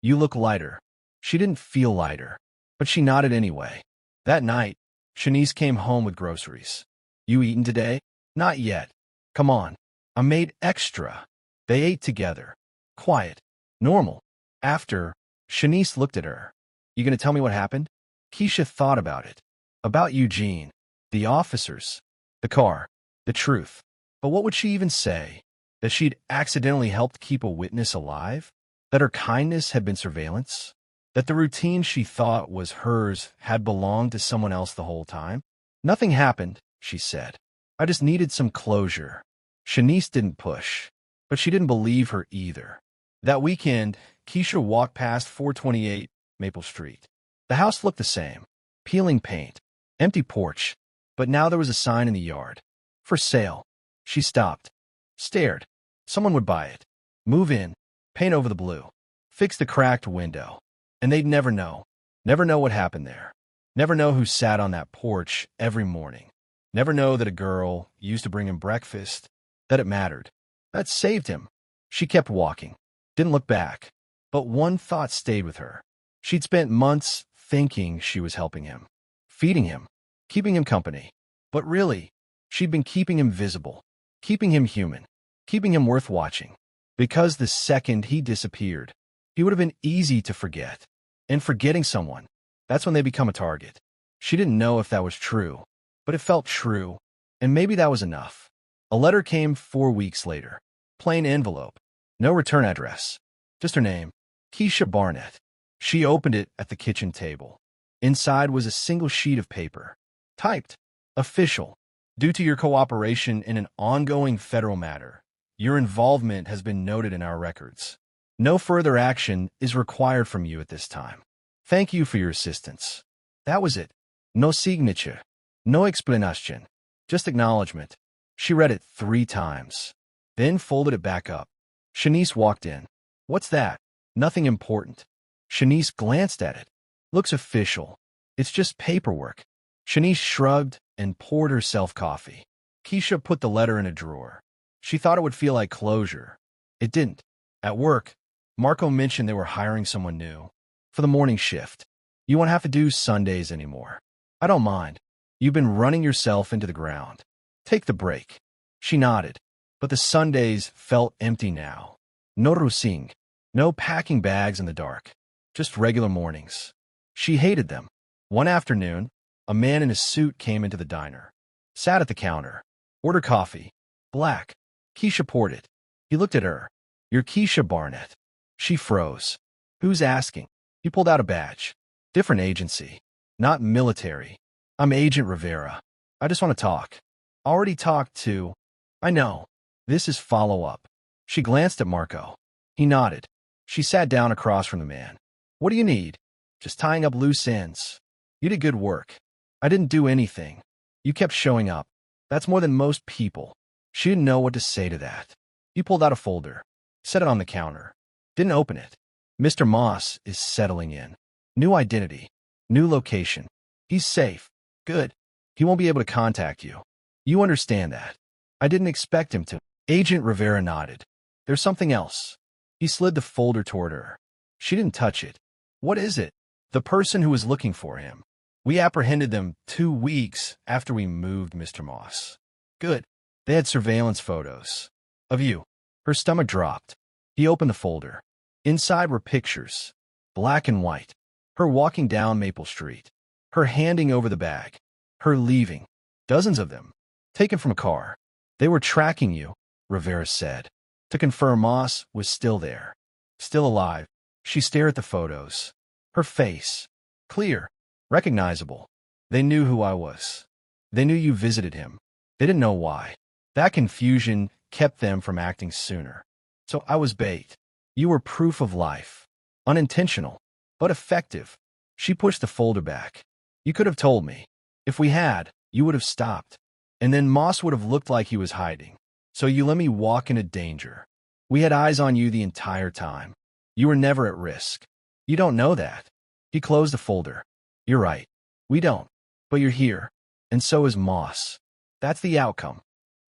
You look lighter. She didn't feel lighter, but she nodded anyway. That night, Shanice came home with groceries. You eaten today? Not yet. Come on. I made extra. They ate together. Quiet. Normal. After, Shanice looked at her. You gonna tell me what happened? Keisha thought about it. About Eugene. The officers. The car. The truth. But what would she even say? That she'd accidentally helped keep a witness alive? That her kindness had been surveillance? That the routine she thought was hers had belonged to someone else the whole time? Nothing happened, she said. I just needed some closure. Shanice didn't push, but she didn't believe her either. That weekend, Keisha walked past 428 Maple Street. The house looked the same. Peeling paint. Empty porch. But now there was a sign in the yard. For sale. She stopped. Stared. Someone would buy it. Move in. Paint over the blue. Fix the cracked window. And they'd never know. Never know what happened there. Never know who sat on that porch every morning. Never know that a girl used to bring him breakfast, that it mattered. That saved him. She kept walking, didn't look back. But one thought stayed with her. She'd spent months thinking she was helping him, feeding him, keeping him company. But really, she'd been keeping him visible, keeping him human, keeping him worth watching. Because the second he disappeared, he would have been easy to forget. And forgetting someone, that's when they become a target. She didn't know if that was true, but it felt true, and maybe that was enough. A letter came 4 weeks later. Plain envelope. No return address. Just her name. Keisha Barnett. She opened it at the kitchen table. Inside was a single sheet of paper. Typed. Official. Due to your cooperation in an ongoing federal matter, your involvement has been noted in our records. No further action is required from you at this time. Thank you for your assistance. That was it. No signature. No explanation. Just acknowledgement. She read it 3 times. Then folded it back up. Shanice walked in. What's that? Nothing important. Shanice glanced at it. Looks official. It's just paperwork. Shanice shrugged and poured herself coffee. Keisha put the letter in a drawer. She thought it would feel like closure. It didn't. At work, Marco mentioned they were hiring someone new for the morning shift. You won't have to do Sundays anymore. I don't mind. You've been running yourself into the ground. Take the break. She nodded. But the Sundays felt empty now. No routine. No packing bags in the dark. Just regular mornings. She hated them. One afternoon, a man in a suit came into the diner. Sat at the counter. Ordered coffee. Black. Keisha poured it. He looked at her. You're Keisha Barnett. She froze. Who's asking? He pulled out a badge. Different agency. Not military. I'm Agent Rivera. I just want to talk. Already talked to. I know. This is follow-up. She glanced at Marco. He nodded. She sat down across from the man. What do you need? Just tying up loose ends. You did good work. I didn't do anything. You kept showing up. That's more than most people. She didn't know what to say to that. He pulled out a folder. Set it on the counter. Didn't open it. Mr. Moss is settling in. New identity. New location. He's safe. Good. He won't be able to contact you. You understand that. I didn't expect him to. Agent Rivera nodded. There's something else. He slid the folder toward her. She didn't touch it. What is it? The person who was looking for him. We apprehended them 2 weeks after we moved Mr. Moss. Good. They had surveillance photos. Of you. Her stomach dropped. He opened the folder. Inside were pictures. Black and white. Her walking down Maple Street. Her handing over the bag. Her leaving. Dozens of them. Taken from a car. They were tracking you, Rivera said. To confirm Moss was still there. Still alive. She stared at the photos. Her face. Clear. Recognizable. They knew who I was. They knew you visited him. They didn't know why. That confusion kept them from acting sooner. So I was bait. You were proof of life. Unintentional, but effective. She pushed the folder back. You could have told me. If we had, you would have stopped. And then Moss would have looked like he was hiding. So you let me walk into danger. We had eyes on you the entire time. You were never at risk. You don't know that. He closed the folder. You're right. We don't. But you're here. And so is Moss. That's the outcome.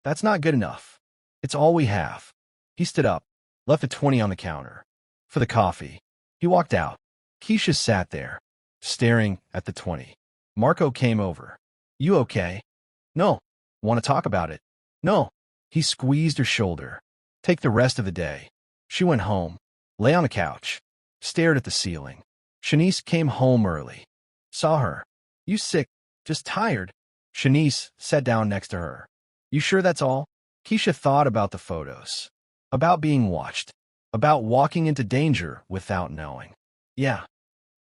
That's not good enough. It's all we have. He stood up, left a 20 on the counter. For the coffee. He walked out. Keisha sat there, staring at the 20. Marco came over. You okay? No. Want to talk about it? No. He squeezed her shoulder. Take the rest of the day. She went home, lay on the couch, stared at the ceiling. Shanice came home early. Saw her. You sick? Just tired? Shanice sat down next to her. You sure that's all? Keisha thought about the photos. About being watched. About walking into danger without knowing. Yeah.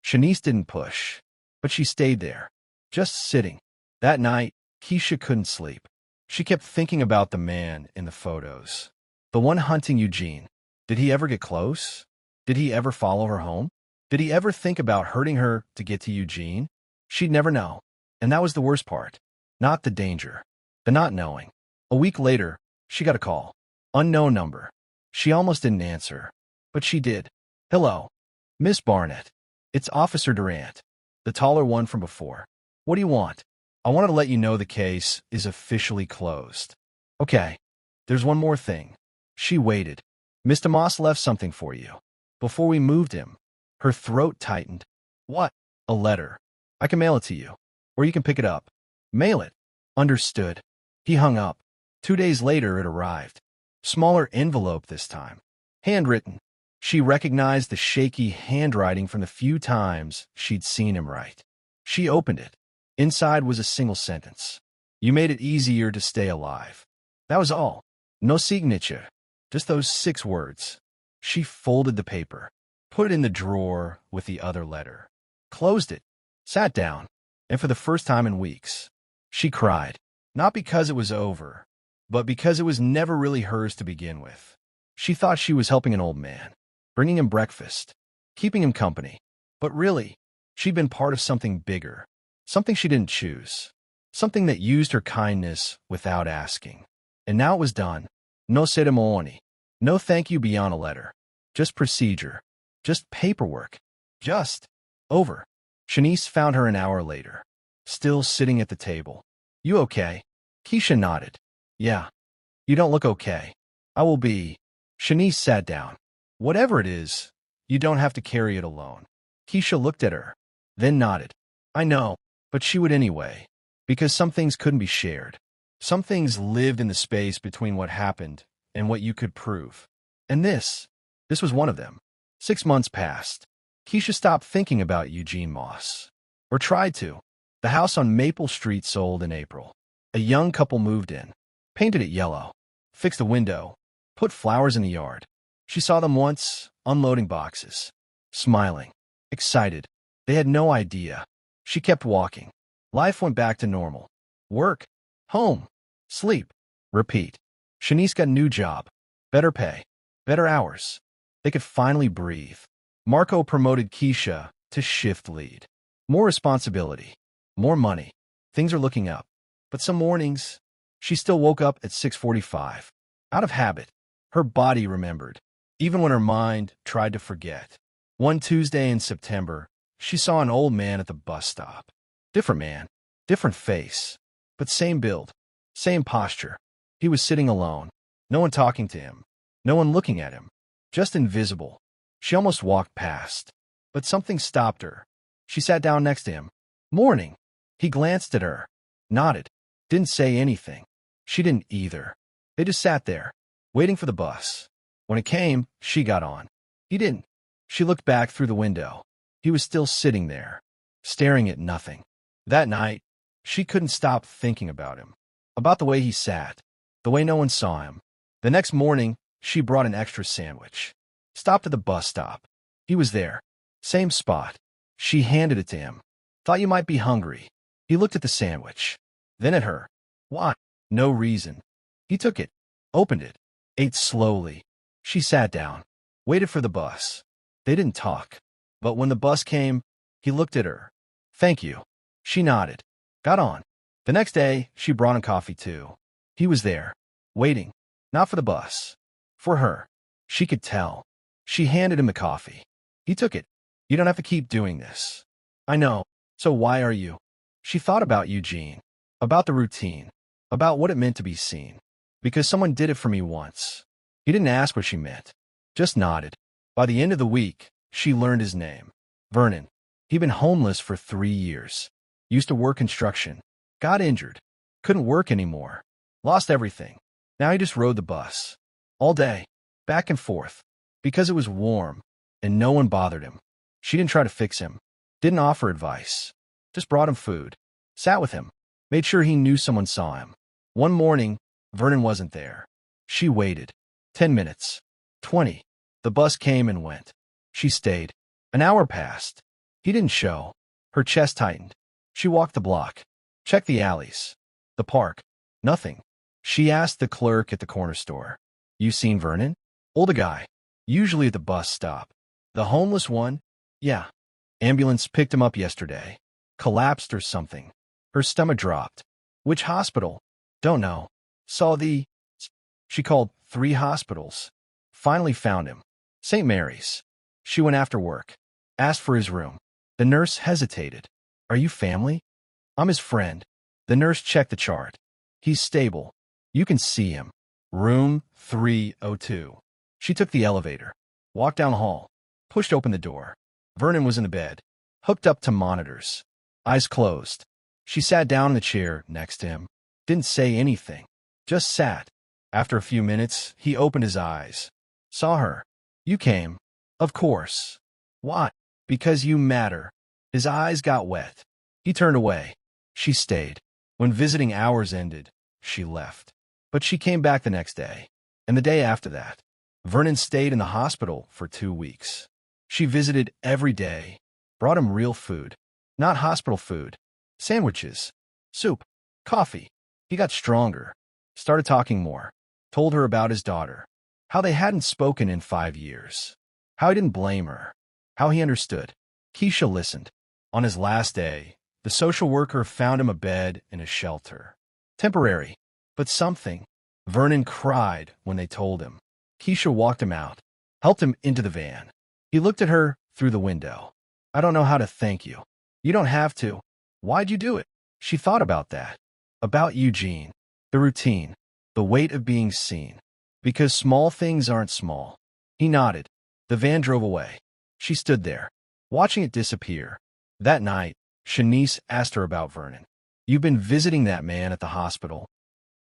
Shanice didn't push, but she stayed there, just sitting. That night, Keisha couldn't sleep. She kept thinking about the man in the photos. The one hunting Eugene. Did he ever get close? Did he ever follow her home? Did he ever think about hurting her to get to Eugene? She'd never know. And that was the worst part. Not the danger. The not knowing. A week later, she got a call. Unknown number. She almost didn't answer. But she did. Hello. Miss Barnett. It's Officer Durant. The taller one from before. What do you want? I wanted to let you know the case is officially closed. Okay. There's one more thing. She waited. Mr. Moss left something for you. Before we moved him. Her throat tightened. What? A letter. I can mail it to you. Or you can pick it up. Mail it. Understood. He hung up. 2 days later it arrived. Smaller envelope this time. Handwritten. She recognized the shaky handwriting from the few times she'd seen him write. She opened it. Inside was a single sentence. You made it easier to stay alive. That was all. No signature. Just those 6 words. She folded the paper, put it in the drawer with the other letter, closed it, sat down, and for the first time in weeks, she cried. Not because it was over, but because it was never really hers to begin with. She thought she was helping an old man, bringing him breakfast, keeping him company. But really, she'd been part of something bigger, something she didn't choose, something that used her kindness without asking. And now it was done. No ceremony. No thank you beyond a letter. Just procedure. Just paperwork. Just over. Shanice found her an hour later, still sitting at the table. You okay? Keisha nodded. Yeah. You don't look okay. I will be. Shanice sat down. Whatever it is, you don't have to carry it alone. Keisha looked at her, then nodded. I know, but she would anyway, because some things couldn't be shared. Some things lived in the space between what happened and what you could prove. And this was one of them. 6 months passed. Keisha stopped thinking about Eugene Moss. Or tried to. The house on Maple Street sold in April. A young couple moved in, painted it yellow, fixed a window, put flowers in the yard. She saw them once, unloading boxes, smiling, excited. They had no idea. She kept walking. Life went back to normal. Work, home, sleep, repeat. Shanice got a new job, better pay, better hours. They could finally breathe. Marco promoted Keisha to shift lead. More responsibility, more money. Things are looking up. But some mornings, she still woke up at 6:45. Out of habit, her body remembered, even when her mind tried to forget. One Tuesday in September, she saw an old man at the bus stop. Different man, different face, but same build, same posture. He was sitting alone, no one talking to him, no one looking at him, just invisible. She almost walked past, but something stopped her. She sat down next to him. Morning. He glanced at her, nodded, didn't say anything. She didn't either. They just sat there, waiting for the bus. When it came, she got on. He didn't. She looked back through the window. He was still sitting there, staring at nothing. That night, she couldn't stop thinking about him, about the way he sat, the way no one saw him. The next morning, she brought an extra sandwich. Stopped at the bus stop. He was there. Same spot. She handed it to him. Thought you might be hungry. He looked at the sandwich, then at her. Why? No reason. He took it, opened it, ate slowly. She sat down, waited for the bus. They didn't talk. But when the bus came, he looked at her. Thank you. She nodded. Got on. The next day, she brought him coffee too. He was there, waiting. Not for the bus. For her. She could tell. She handed him the coffee. He took it. You don't have to keep doing this. I know. So why are you? She thought about Eugene. About the routine. About what it meant to be seen. Because someone did it for me once. He didn't ask what she meant. Just nodded. By the end of the week, she learned his name. Vernon. He'd been homeless for 3 years. Used to work construction. Got injured. Couldn't work anymore. Lost everything. Now he just rode the bus. All day. Back and forth. Because it was warm. And no one bothered him. She didn't try to fix him. Didn't offer advice. Just brought him food. Sat with him. Made sure he knew someone saw him. One morning, Vernon wasn't there. She waited. 10 minutes. 20. The bus came and went. She stayed. An hour passed. He didn't show. Her chest tightened. She walked the block. Checked the alleys. The park. Nothing. She asked the clerk at the corner store. You seen Vernon? Older guy. Usually at the bus stop. The homeless one? Yeah. Ambulance picked him up yesterday. Collapsed or something. Her stomach dropped. Which hospital? Don't know. Saw the... She called 3 hospitals. Finally found him. St. Mary's. She went after work. Asked for his room. The nurse hesitated. Are you family? I'm his friend. The nurse checked the chart. He's stable. You can see him. Room 302. She took the elevator, walked down the hall, pushed open the door. Vernon was in the bed, hooked up to monitors, eyes closed. She sat down in the chair next to him, didn't say anything, just sat. After a few minutes, he opened his eyes. Saw her. You came. Of course. Why? Because you matter. His eyes got wet. He turned away. She stayed. When visiting hours ended, she left. But she came back the next day, and the day after that. Vernon stayed in the hospital for 2 weeks. She visited every day, brought him real food, not hospital food, sandwiches, soup, coffee. He got stronger, started talking more, told her about his daughter, how they hadn't spoken in 5 years, how he didn't blame her, how he understood. Keisha listened. On his last day, the social worker found him a bed in a shelter. Temporary, but something. Vernon cried when they told him. Keisha walked him out, helped him into the van. He looked at her through the window. I don't know how to thank you. You don't have to. Why'd you do it? She thought about that. About Eugene. The routine. The weight of being seen. Because small things aren't small. He nodded. The van drove away. She stood there, watching it disappear. That night, Shanice asked her about Vernon. You've been visiting that man at the hospital?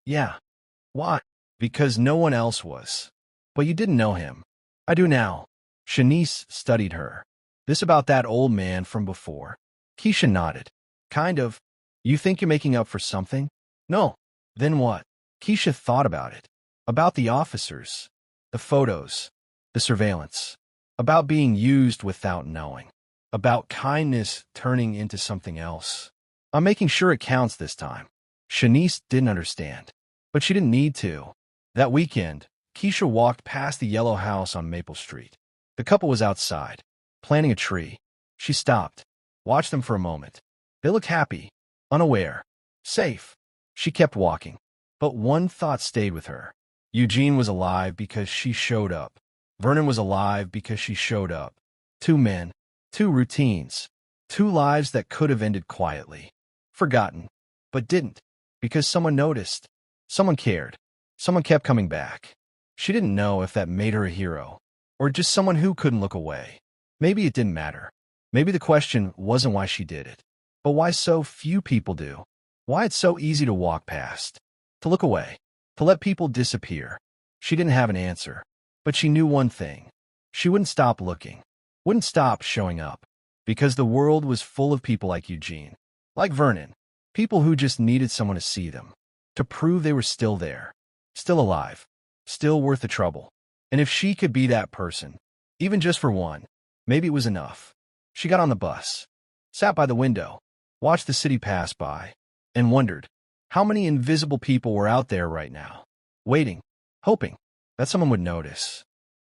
Yeah. Why? Because no one else was. But you didn't know him. I do now. Shanice studied her. This about that old man from before? Keisha nodded. Kind of. You think you're making up for something? No. Then what? Keisha thought about it. About the officers. The photos. The surveillance. About being used without knowing. About kindness turning into something else. I'm making sure it counts this time. Shanice didn't understand. But she didn't need to. That weekend, Keisha walked past the yellow house on Maple Street. The couple was outside, planting a tree. She stopped, watched them for a moment. They looked happy, unaware, safe. She kept walking. But one thought stayed with her. Eugene was alive because she showed up. Vernon was alive because she showed up. 2 men, 2 routines, 2 lives that could have ended quietly. Forgotten, but didn't. Because someone noticed. Someone cared. Someone kept coming back. She didn't know if that made her a hero, or just someone who couldn't look away. Maybe it didn't matter. Maybe the question wasn't why she did it, but why so few people do. Why it's so easy to walk past, to look away, to let people disappear. She didn't have an answer, but she knew one thing. She wouldn't stop looking, wouldn't stop showing up, because the world was full of people like Eugene, like Vernon, people who just needed someone to see them, to prove they were still there, still alive, still worth the trouble. And if she could be that person, even just for one, maybe it was enough. She got on the bus, sat by the window, watched the city pass by, and wondered how many invisible people were out there right now, waiting, hoping that someone would notice.